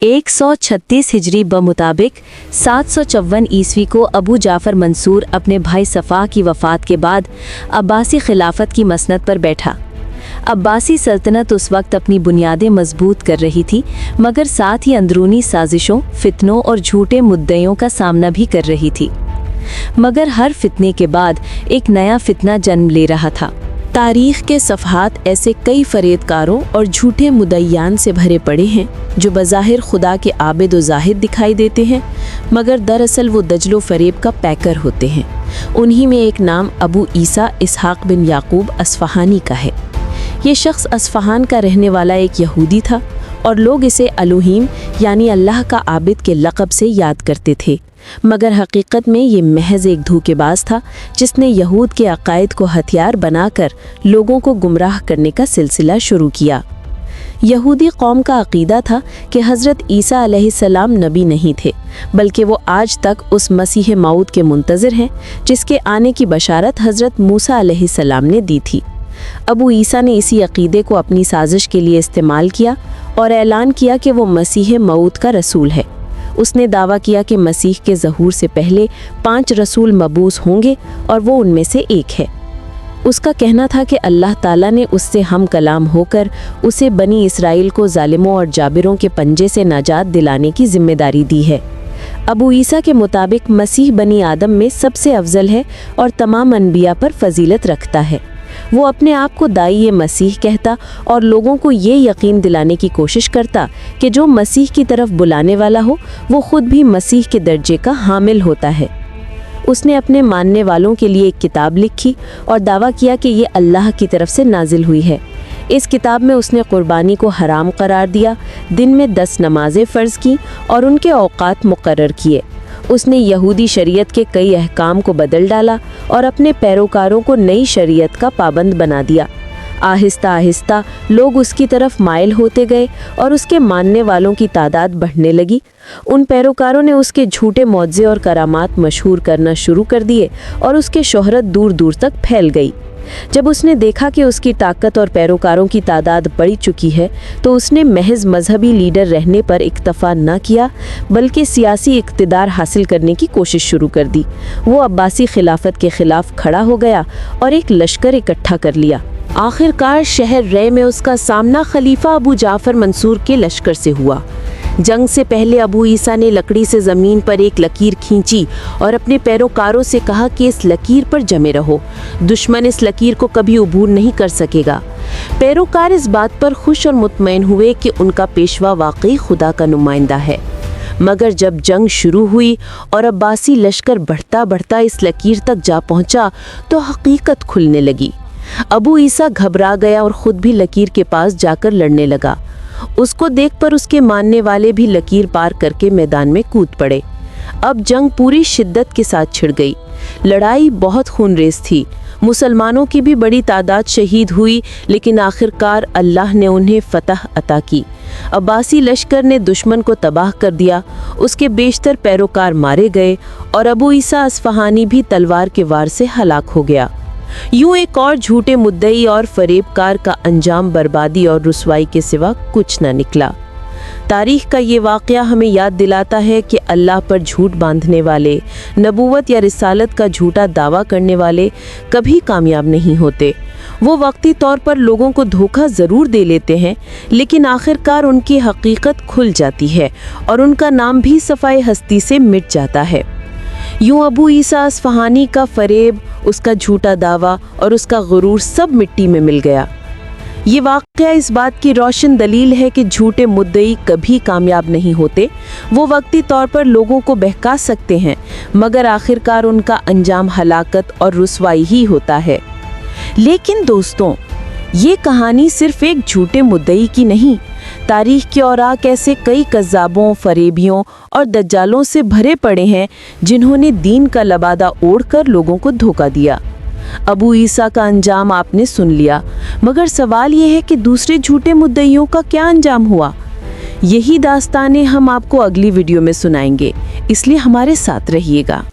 136 हिजरी मुताबिक 754 ईस्वी को अबू जाफ़र मंसूर अपने भाई सफ़ा की वफ़ात के बाद अब्बासी खिलाफत की मसनद पर बैठा। अब्बासी सल्तनत उस वक्त अपनी बुनियादें मजबूत कर रही थी, मगर साथ ही अंदरूनी साजिशों, फितनों और झूठे मुद्दइयों का सामना भी कर रही थी। मगर हर फितने के बाद एक नया फितना जन्म ले रहा था। तारीख़ के सफ़हात ऐसे कई फरेदकारों और झूठे मुद्दइयान से भरे पड़े हैं जो बज़ाहिर खुदा के आबिद व ज़ाहिद दिखाई देते हैं, मगर दरअसल वो दजलो फ़रेब का पैकर होते हैं। उन्हीं में एक नाम अबू ईसा इसहाक़ बिन याकूब अस्फ़हानी का है। ये शख्स अस्फ़हान का रहने वाला एक यहूदी था और लोग इसे एलोहीम यानी अल्लाह का आबिद के लक़ब से याद करते थे, मगर हकीकत में ये महज एक धोखेबाज था जिसने यहूद के अक़ायद को हथियार बनाकर लोगों को गुमराह करने का सिलसिला शुरू किया। यहूदी कौम का अक़ीदा था कि हज़रत ईसा अलैहिस्सलाम नबी नहीं थे, बल्कि वो आज तक उस मसीह मऊद के मुंतज़िर हैं जिसके आने की बशारत हज़रत मूसा अलैहिस्सलाम ने दी थी। अबू ईसा ने इसी अक़ीदे को अपनी साजिश के लिए इस्तेमाल किया और ऐलान किया कि वो मसीह मऊद का रसूल है। उसने दावा किया कि मसीह के ज़हूर से पहले 5 रसूल मबूस होंगे और वो उनमें से एक है। उसका कहना था कि अल्लाह ताला ने उससे हम कलाम होकर उसे बनी इसराइल को ज़ालिमों और जाबिरों के पंजे से नाजात दिलाने की ज़िम्मेदारी दी है। अबू ईसा के मुताबिक मसीह बनी आदम में सबसे अफजल है और तमाम अनबिया पर फजीलत रखता है। वो अपने आप को दाई मसीह कहता और लोगों को ये यकीन दिलाने की कोशिश करता कि जो मसीह की तरफ बुलाने वाला हो वो ख़ुद भी मसीह के दर्जे का हामिल होता है। उसने अपने मानने वालों के लिए एक किताब लिखी और दावा किया कि ये अल्लाह की तरफ से नाजिल हुई है। इस किताब में उसने कुर्बानी को हराम करार दिया, दिन में 10 नमाज़ें फ़र्ज़ की और उनके औक़ात मुक़र्रर किए। उसने यहूदी शरीयत के कई अहकाम को बदल डाला और अपने पैरोकारों को नई शरीयत का पाबंद बना दिया। आहिस्ता आहिस्ता लोग उसकी तरफ माइल होते गए और उसके मानने वालों की तादाद बढ़ने लगी। उन पैरोकारों ने उसके झूठे मौज़े और करामात मशहूर करना शुरू कर दिए और उसकी शोहरत दूर दूर तक फैल गई। जब उसने देखा कि उसकी ताकत और पैरोकारों की तादाद बढ़ चुकी है, तो उसने महज मजहबी लीडर रहने पर इक्तफा न किया, बल्कि सियासी इक़्तिदार हासिल करने की कोशिश शुरू कर दी। वो अब्बासी खिलाफत के ख़िलाफ़ खड़ा हो गया और एक लश्कर इकट्ठा कर लिया। आखिरकार शहर रे में उसका सामना खलीफा अबू जाफ़र मंसूर के लश्कर से हुआ। जंग से पहले अबू ईसा ने लकड़ी से ज़मीन पर एक लकीर खींची और अपने पैरोकारों से कहा कि इस लकीर पर जमे रहो, दुश्मन इस लकीर को कभी अबूर नहीं कर सकेगा। पैरोकार इस बात पर खुश और मुतमईन हुए कि उनका पेशवा वाकई खुदा का नुमाइंदा है। मगर जब जंग शुरू हुई और अब्बासी लश्कर बढ़ता बढ़ता इस लकीर तक जा पहुंचा, तो हकीकत खुलने लगी। अबू ईसा घबरा गया और ख़ुद भी लकीर के पास जाकर लड़ने लगा। उसको देख पर उसके मानने वाले भी लकीर पार करके मैदान में कूद पड़े। अब जंग पूरी शिद्दत के साथ छिड़ गई। लड़ाई बहुत खूनरेज़ थी। मुसलमानों की भी बड़ी तादाद शहीद हुई, लेकिन आखिरकार अल्लाह ने उन्हें फतह अता की। अब्बासी लश्कर ने दुश्मन को तबाह कर दिया। उसके बेशतर पैरोकार मारे गए और अबू ईसा अस्फ़हानी भी तलवार के वार से हलाक हो गया। यूं एक और झूठे मुद्दई और फरेबकार का अंजाम बर्बादी और रुसवाई के सिवा कुछ न निकला। तारीख़ का ये वाक़या हमें याद दिलाता है कि अल्लाह पर झूठ बांधने वाले, नबूवत या रिसालत का झूठा दावा करने वाले कभी कामयाब नहीं होते। वो वक्ती तौर पर लोगों को धोखा ज़रूर दे लेते हैं, लेकिन आखिरकार उनकी हकीकत खुल जाती है और उनका नाम भी सफ़ाए हस्ती से मिट जाता है। यूं अबू ईसा अस्फ़हानी का फरेब, उसका झूठा दावा और उसका गुरूर सब मिट्टी में मिल गया। ये वाक़या इस बात की रोशन दलील है कि झूठे मुद्दई कभी कामयाब नहीं होते। वो वक्ती तौर पर लोगों को बहका सकते हैं, मगर आखिरकार उनका अंजाम हलाकत और रुसवाई ही होता है। लेकिन दोस्तों, ये कहानी सिर्फ एक झूठे मुद्दई की नहीं। तारीख़ के औराक ऐसे कई कज़्ज़ाबों, फ़रेबियों और दज्जालों से भरे पड़े हैं जिन्होंने दीन का लबादा ओढ़कर लोगों को धोखा दिया। अबू ईसा का अंजाम आपने सुन लिया, मगर सवाल ये है कि दूसरे झूठे मुद्दइयों का क्या अंजाम हुआ? यही दास्तानें हम आपको अगली वीडियो में सुनाएंगे, इसलिए हमारे साथ रहिएगा।